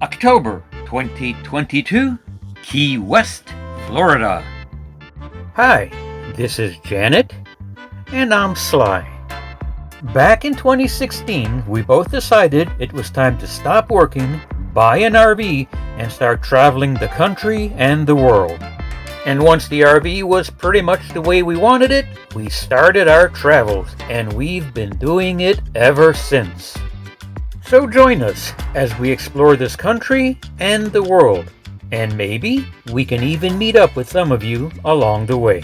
October 2022, Key West, Florida. Hi, this is Janet, and I'm Sly. Back in 2016, we both decided it was time to stop working, buy an RV, and start traveling the country and the world. And once the RV was pretty much the way we wanted it, we started our travels, and we've been doing it ever since. So join us as we explore this country and the world, and maybe we can even meet up with some of you along the way.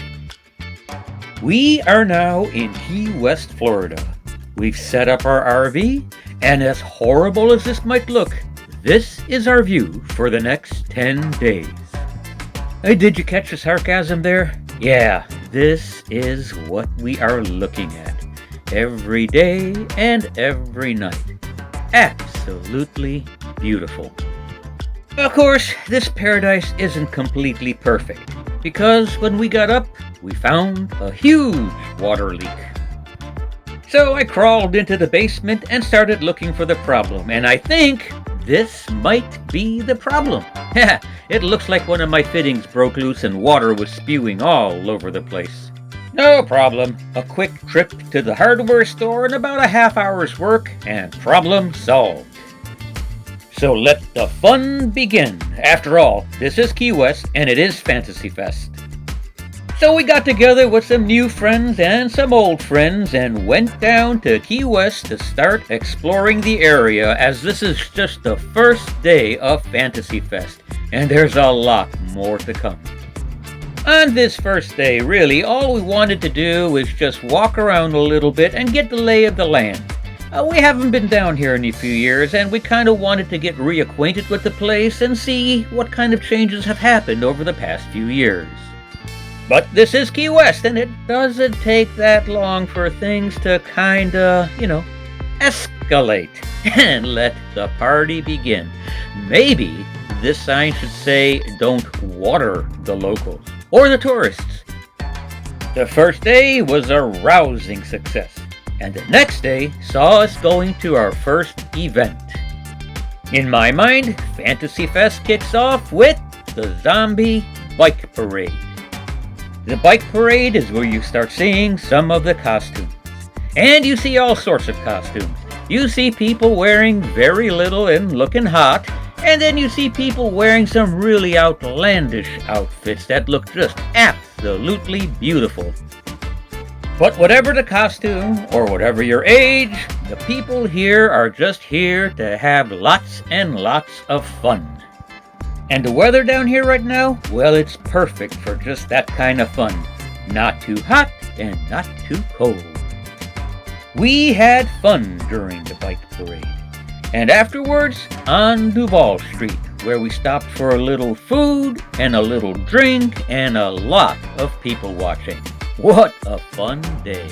We are now in Key West, Florida. We've set up our RV, and as horrible as this might look, this is our view for the next 10 days. Did you catch the sarcasm there? Yeah, this is what we are looking at every day and every night. Absolutely beautiful. Of course, this paradise isn't completely perfect, because when we got up, we found a huge water leak. So I crawled into the basement and started looking for the problem, and I think this might be the problem. It looks like one of my fittings broke loose and water was spewing all over the place. No problem. A quick trip to the hardware store and about a half hour's work, and problem solved. So let the fun begin. After all, this is Key West and it is Fantasy Fest. So we got together with some new friends and some old friends and went down to Key West to start exploring the area, as this is just the first day of Fantasy Fest, and there's a lot more to come. On this first day, really, all we wanted to do was just walk around a little bit and get the lay of the land. We haven't been down here in a few years, and we kind of wanted to get reacquainted with the place and see what kind of changes have happened over the past few years. But this is Key West, and it doesn't take that long for things to kinda, escalate and let the party begin. Maybe this sign should say, "Don't water the locals," or the tourists. The first day was a rousing success, and the next day saw us going to our first event. In my mind, Fantasy Fest kicks off with the Zombie Bike Parade. The bike parade is where you start seeing some of the costumes. And you see all sorts of costumes. You see people wearing very little and looking hot, and then you see people wearing some really outlandish outfits that look just absolutely beautiful. But whatever the costume, or whatever your age, the people here are just here to have lots and lots of fun. And the weather down here right now, well, it's perfect for just that kind of fun. Not too hot and not too cold. We had fun during the bike parade. And afterwards, on Duval Street, where we stopped for a little food and a little drink and a lot of people watching. What a fun day.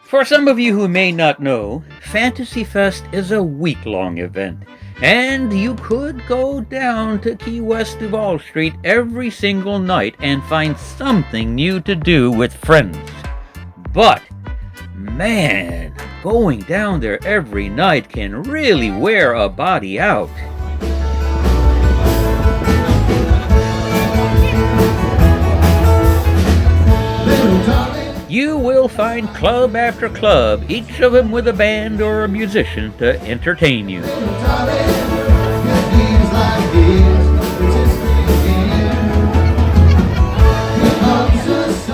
For some of you who may not know, Fantasy Fest is a week-long event. And you could go down to Key West Duval Street every single night and find something new to do with friends. But, man, going down there every night can really wear a body out. You will find club after club, each of them with a band or a musician to entertain you.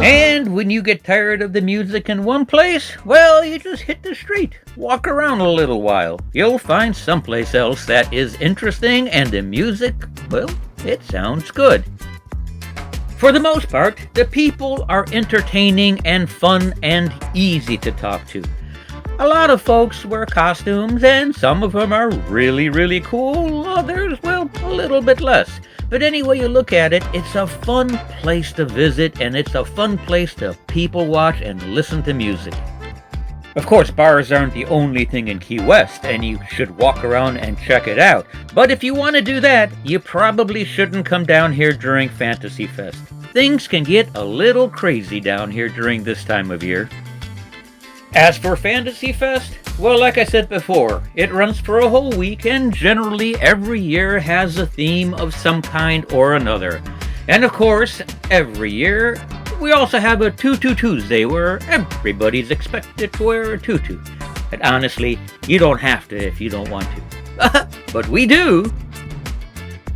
And when you get tired of the music in one place, well, you just hit the street. Walk around a little while. You'll find someplace else that is interesting, and the music, well, it sounds good. For the most part, the people are entertaining and fun and easy to talk to. A lot of folks wear costumes, and some of them are really, really cool. Others, well, a little bit less. But any way you look at it, it's a fun place to visit, and it's a fun place to people watch and listen to music. Of course, bars aren't the only thing in Key West, and you should walk around and check it out. But if you want to do that, you probably shouldn't come down here during Fantasy Fest. Things can get a little crazy down here during this time of year. As for Fantasy Fest, Well, like I said before, it runs for a whole week and generally every year has a theme of some kind or another. And of course, every year, we also have a Tutu Tuesday where everybody's expected to wear a tutu. And honestly, you don't have to if you don't want to. But we do!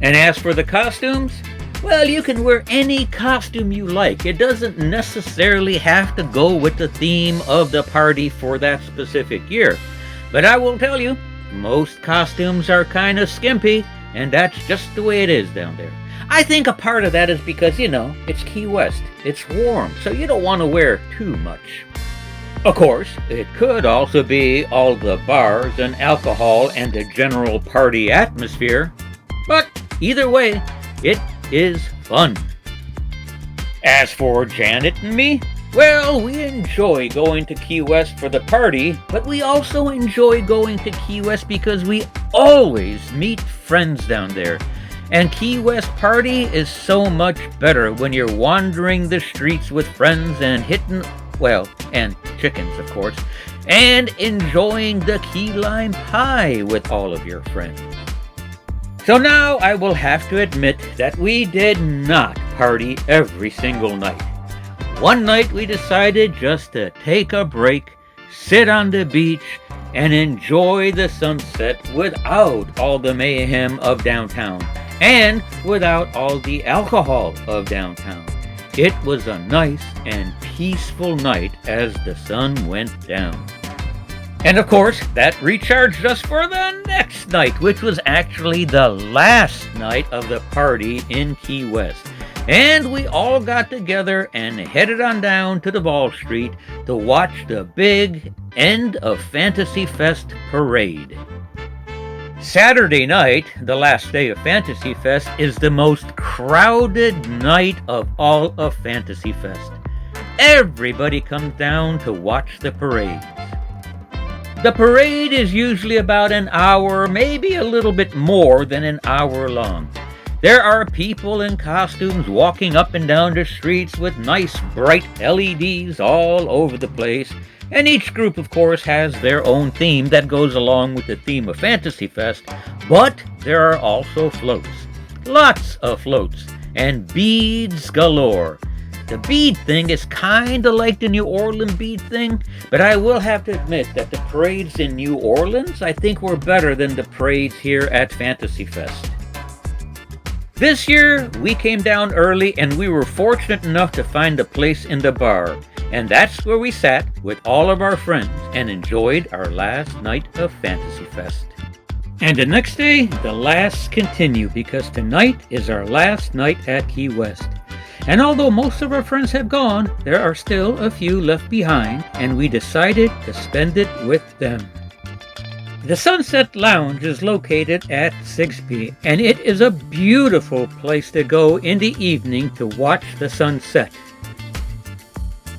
And as for the costumes, well, you can wear any costume you like. It doesn't necessarily have to go with the theme of the party for that specific year. But I will tell you, most costumes are kind of skimpy, and that's just the way it is down there. I think a part of that is because, it's Key West. It's warm, so you don't want to wear too much. Of course, it could also be all the bars and alcohol and the general party atmosphere. But either way, it is fun. As for Janet and me, well, we enjoy going to Key West for the party, but we also enjoy going to Key West because we always meet friends down there. And Key West party is so much better when you're wandering the streets with friends and hitting, and chickens, of course, and enjoying the key lime pie with all of your friends. So now I will have to admit that we did not party every single night. One night we decided just to take a break, sit on the beach, and enjoy the sunset without all the mayhem of downtown and without all the alcohol of downtown. It was a nice and peaceful night as the sun went down. And of course, that recharged us for the next night, which was actually the last night of the party in Key West. And we all got together and headed on down to Duval Street to watch the big End of Fantasy Fest parade. Saturday night, the last day of Fantasy Fest, is the most crowded night of all of Fantasy Fest. Everybody comes down to watch the parades. The parade is usually about an hour, maybe a little bit more than an hour long. There are people in costumes walking up and down the streets with nice bright LEDs all over the place, and each group, of course, has their own theme that goes along with the theme of Fantasy Fest, but there are also floats. Lots of floats, and beads galore. The bead thing is kinda like the New Orleans bead thing, but I will have to admit that the parades in New Orleans, I think, were better than the parades here at Fantasy Fest. This year, we came down early and we were fortunate enough to find a place in the bar, and that's where we sat with all of our friends and enjoyed our last night of Fantasy Fest. And the next day, the laughs continue because tonight is our last night at Key West. And although most of our friends have gone, there are still a few left behind, and we decided to spend it with them. The Sunset Lounge is located at 6B, and it is a beautiful place to go in the evening to watch the sunset.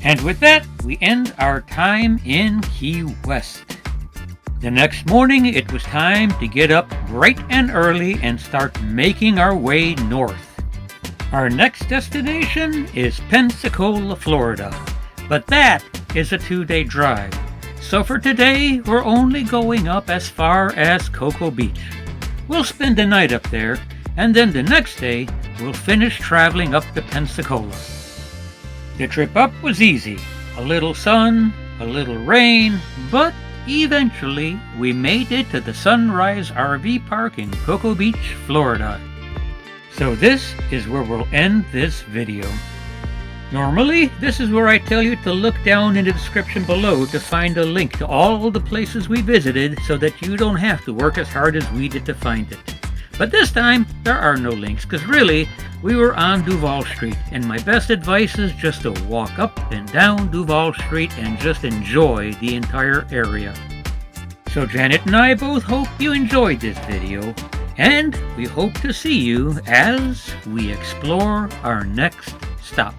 And with that, we end our time in Key West. The next morning, it was time to get up bright and early and start making our way north. Our next destination is Pensacola, Florida, but that is a 2-day drive. So for today, we're only going up as far as Cocoa Beach. We'll spend the night up there, and then the next day, we'll finish traveling up to Pensacola. The trip up was easy. A little sun, a little rain, but eventually we made it to the Sunrise RV Park in Cocoa Beach, Florida. So this is where we'll end this video. Normally, this is where I tell you to look down in the description below to find a link to all the places we visited so that you don't have to work as hard as we did to find it. But this time, there are no links because really, we were on Duval Street, and my best advice is just to walk up and down Duval Street and just enjoy the entire area. So Janet and I both hope you enjoyed this video, and we hope to see you as we explore our next stop.